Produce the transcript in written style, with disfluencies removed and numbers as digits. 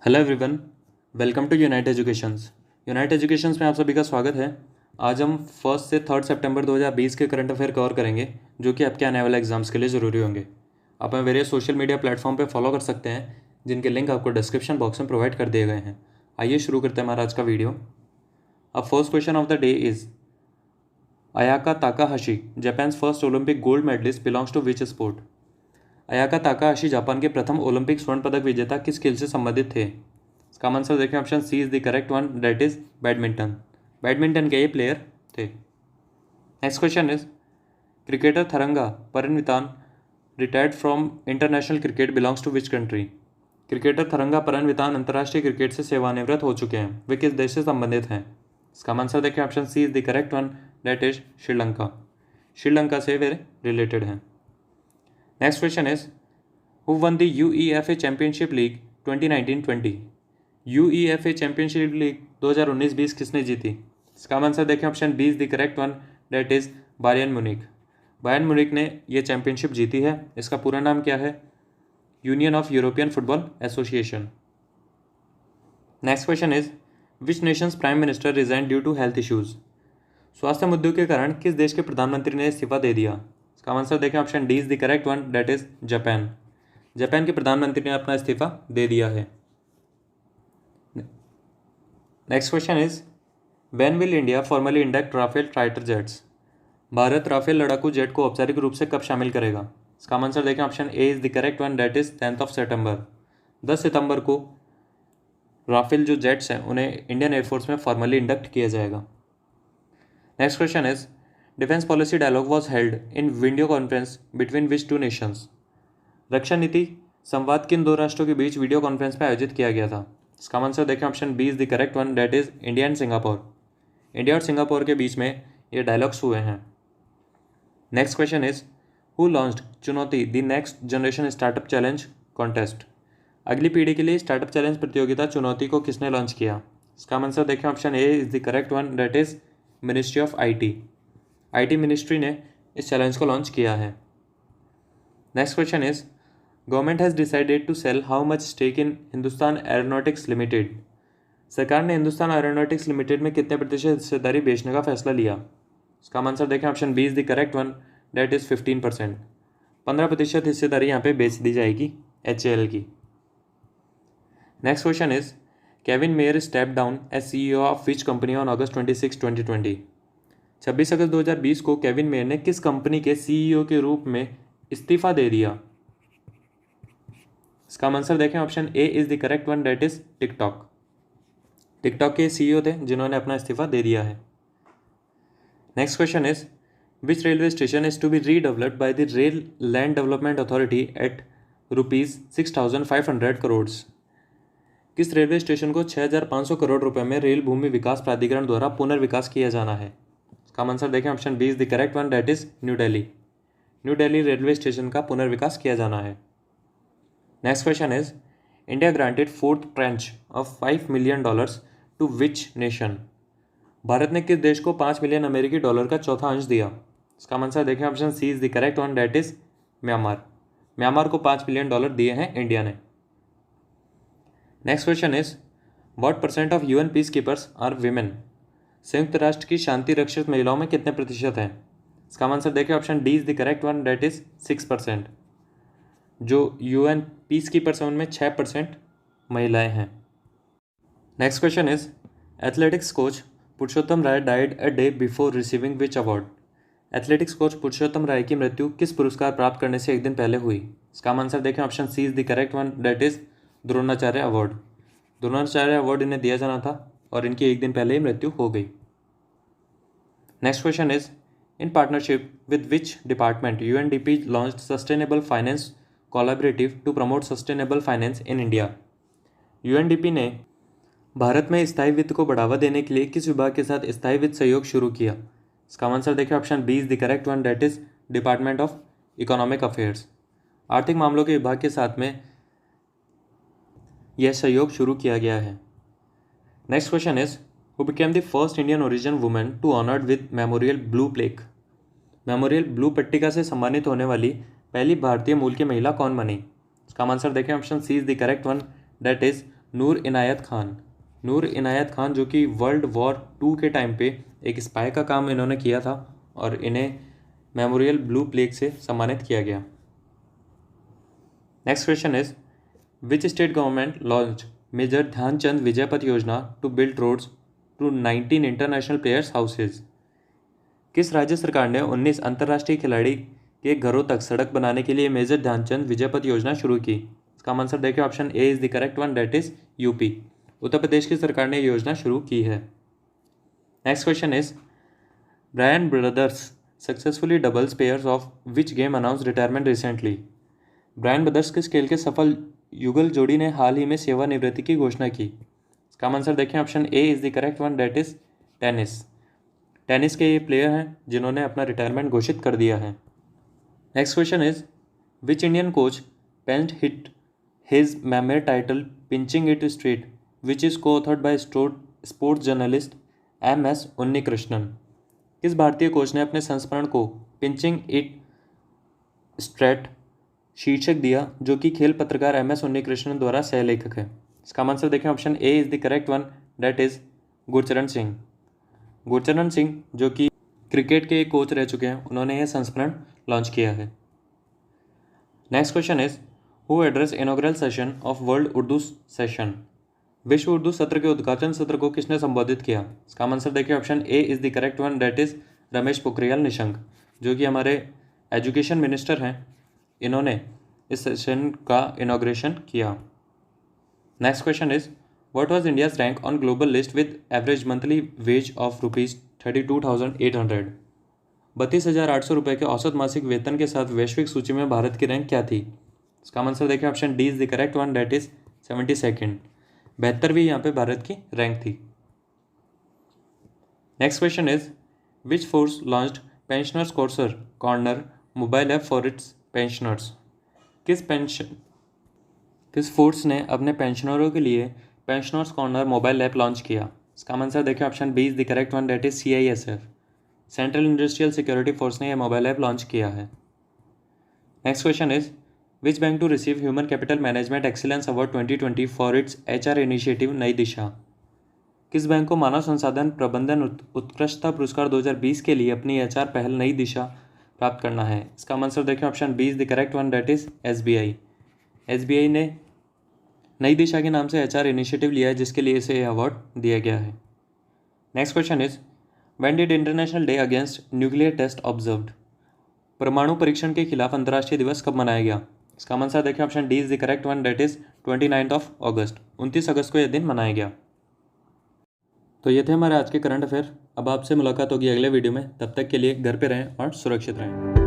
Hello everyone, welcome to unite educations. Unite educations में आप सभी का स्वागत है। आज हम 1 से 3 सितंबर 2020 के करंट अफेयर कवर करेंगे, जो कि आपके आने वाले एग्जाम्स के लिए ज़रूरी होंगे। आप हमें वेरियस सोशल मीडिया प्लेटफॉर्म पे फॉलो कर सकते हैं, जिनके लिंक आपको डिस्क्रिप्शन बॉक्स में प्रोवाइड कर दिए गए हैं। आइए शुरू करते हैं हमारा आज का वीडियो। अब first question of the day is Ayaka Takahashi, Japan first Olympic gold medallist, belongs to which sport. Ayaka Takahashi Japan के प्रथम ओलंपिक स्वर्ण पदक विजेता किस खेल से संबंधित थे? इसका आंसर देखें, option C is the correct one, that is badminton. Badminton के ये प्लेयर थे। Next question is cricketer Tharanga Paranavitana retired from international cricket, belongs to which country. Cricketer Tharanga Paranavitana अंतर्राष्ट्रीय क्रिकेट से सेवानिवृत्त हो चुके हैं, वे किस देश से संबंधित हैं? इसका आंसर देखें, option C is the correct one, that is Sri Lanka. Sri Lanka से वे रिलेटेड हैं। Next question is who won the UEFA championship league 2019-20। UEFA championship league 2019-20 किसने जीती? इसका आंसर देखें, option B is the correct one, that is Bayern Munich. Bayern Munich ने यह चैंपियनशिप जीती है। इसका पूरा नाम क्या है? Union of European football association. Next question is which nation's prime minister resign due to health issues. स्वास्थ्य मुद्दों के कारण किस देश के प्रधानमंत्री ने इस्तीफा दे दिया? इसका आंसर देखें, option D is the correct one, that is Japan. Japan के प्रधानमंत्री ने अपना इस्तीफा दे दिया है। Next question is when will India formally induct Rafale fighter jets. Bharat Rafale लड़ाकू जेट को औपचारिक रूप से कब शामिल करेगा? इसका आंसर देखें, option A is the correct one, that is 10 September. 10 सितंबर को राफेल जो जेट्स हैं उन्हें इंडियन एयरफोर्स में फॉर्मली इंडक्ट किया जाएगा। Next question is defence policy dialogue was held in video conference between which two nations. रक्षा नीति संवाद किन दो राष्ट्रों के बीच वीडियो कॉन्फ्रेंस में आयोजित किया गया था? इसका आंसर देखें, option B is the correct one, that is India and Singapore. India और सिंगापुर के बीच में ये डायलॉग्स हुए हैं। Next question is who launched Chunauti the next generation startup challenge contest. अगली पीढ़ी के लिए स्टार्टअप चैलेंज प्रतियोगिता चुनौती को किसने लॉन्च किया? इसका आंसर देखें, option A is the correct one, that is ministry of IT ministry ने इस चैलेंज को लॉन्च किया है। Next question is government has decided to sell how much stake in Hindustan aeronautics limited. सरकार ने हिंदुस्तान एरोनॉटिक्स लिमिटेड में कितने प्रतिशत हिस्सेदारी बेचने का फैसला लिया? इसका आंसर देखें, option B is the correct one, that is 15%। 15% हिस्सेदारी यहाँ पे बेच दी जाएगी HAL की। Next question is Kevin Mayer step down as CEO of which company on August 26, 2020। 26 अगस्त 2020 को केविन मेयर ने किस कंपनी के CEO के रूप में इस्तीफा दे दिया? इसका आंसर देखें, option A is the correct one, that is TikTok. TikTok के CEO थे जिन्होंने अपना इस्तीफा दे दिया है। Next question is which railway station is to be redeveloped by the rail land development authority at ₹6,500 crore. किस रेलवे स्टेशन को 6,500 करोड़ रुपए में रेल भूमि विकास प्राधिकरण द्वारा पुनर्विकास किया जाना है? इसका आंसर देखें, option B is the correct one, that is new Delhi. New Delhi railway station का पुनर्विकास किया जाना है। Next question is India granted fourth tranche of $5 million to which nation. Bharat ने किस देश को $5 मिलियन का चौथा अंश दिया? इसका आंसर देखें, option C is the correct one, that is Myanmar. Myanmar को $5 मिलियन दिए हैं इंडिया ने। Next question is what % of UN peacekeepers are women. संयुक्त राष्ट्र की शांति रक्षक महिलाओं में कितने प्रतिशत हैं? इसका आंसर देखें, option D is the correct one, that is 6%। जो UN पीस कीपर्स हैं उनमें 6% महिलाएं हैं। Next question is athletics coach Purushottam Rai died a day before receiving which award. Athletics coach Purushottam Rai की मृत्यु किस पुरस्कार प्राप्त करने से एक दिन पहले हुई? इसका आंसर देखें, option C is the correct one, that is Dronacharya award. Dronacharya award इन्हें दिया जाना था और इनकी एक दिन पहले ही मृत्यु हो गई। Next question is in partnership with which department UNDP launched sustainable finance collaborative to promote sustainable finance in India. UNDP ने भारत में स्थायी वित्त को बढ़ावा देने के लिए किस विभाग के साथ स्थायी वित्त सहयोग शुरू किया? इसका आंसर देखें, option B is the correct one, that is department of economic affairs. आर्थिक मामलों के विभाग के साथ में यह सहयोग शुरू किया गया है। Next question is who became the first Indian origin women to honoured with memorial blue plaque. Memorial blue पट्टिका से सम्मानित होने वाली पहली भारतीय मूल की महिला कौन बनी? इसका आंसर देखें, option C is the correct one, that is Noor Inayat Khan. Noor Inayat Khan जो कि वर्ल्ड वॉर 2 के टाइम पे एक स्पाई का काम इन्होंने किया था और इन्हें मेमोरियल ब्लू प्लेग से सम्मानित किया गया। Next question is which state government launch major Dhyanchand Vijaypath Yojana to build roads to 19 international players houses. किस राज्य सरकार ने 19 अंतर्राष्ट्रीय खिलाड़ी के घरों तक सड़क बनाने के लिए मेजर ध्यानचंद विजयपथ योजना शुरू की? इसका आंसर देखिए, option A is the correct one, that is UP. Uttar Pradesh की सरकार ने योजना शुरू की है। Next question is Bryan brothers successfully doubles pairs of which game announce retirement recently. Bryan brothers किस खेल के सफल युगल जोड़ी ने हाल ही में सेवानिवृत्ति की घोषणा की? इसका आंसर देखें, option A is the correct one, that is tennis. Tennis के ये प्लेयर हैं जिन्होंने अपना रिटायरमेंट घोषित कर दिया है। Next question is which Indian coach pent hit his memoir title pinching it straight which is co-authored by sports journalist MS Unnikrishnan. किस भारतीय कोच ने अपने संस्मरण को पिंचिंग इट स्ट्रेट शीर्षक दिया जो कि खेल पत्रकार MS उन्नीकृष्णन द्वारा सहलेखक है? इसका आंसर देखें, option A is the correct one, that is Gurcharan Singh. Gurcharan Singh जो कि क्रिकेट के कोच रह चुके हैं, उन्होंने यह संस्मरण लॉन्च किया है। Next question is who address inaugural session of world Urdu session. विश्व उर्दू सत्र के उद्घाटन सत्र को किसने संबोधित किया? इसका आंसर देखिए, option A is the correct one, that is Ramesh Pokhriyal Nishank जो कि हमारे एजुकेशन मिनिस्टर हैं। इन्होंने इस सेशन का इनॉग्रेशन किया। Next question is what was India's rank on global list with average monthly ways of ₹32,800। 32,800 रुपये के औसत मासिक वेतन के साथ वैश्विक सूची में भारत की रैंक क्या थी? इसका आंसर देखिए, option D is the correct one, that is 72nd। 72वीं यहाँ पे भारत की रैंक थी। Next question is which force launched pensioners corner mobile app for its pensioners. किस फोर्स ने अपने पेंशनरों के लिए pensioners corner mobile app launch किया? इसका आंसर देखिए, option B is the correct one, that is CISF। Central industrial security force ने यह मोबाइल ऐप लॉन्च किया है। Next question is which bank to receive human capital management excellence award 2020 for its HR initiative Nai Disha. किस bank को मानव संसाधन प्रबंधन उत्कृष्टता पुरस्कार 2020 के लिए अपनी HR पहल नई दिशा प्राप्त करना है? इसका आंसर देखें, option B is the correct one, that is SBI। SBI ने नई दिशा के नाम से HR इनिशिएटिव लिया है जिसके लिए इसे अवार्ड दिया गया है। Next question is when did international day against nuclear test observed. परमाणु परीक्षण के खिलाफ अंतर्राष्ट्रीय दिवस कब मनाया गया? इसका आंसर देखें, option D is the correct one, that is 29 अगस्त। 29 अगस्त को यह दिन मनाया गया। तो ये थे हमारे आज के करंट अफेयर। अब आपसे मुलाकात होगी अगले वीडियो में। तब तक के लिए घर पे रहें और सुरक्षित रहें।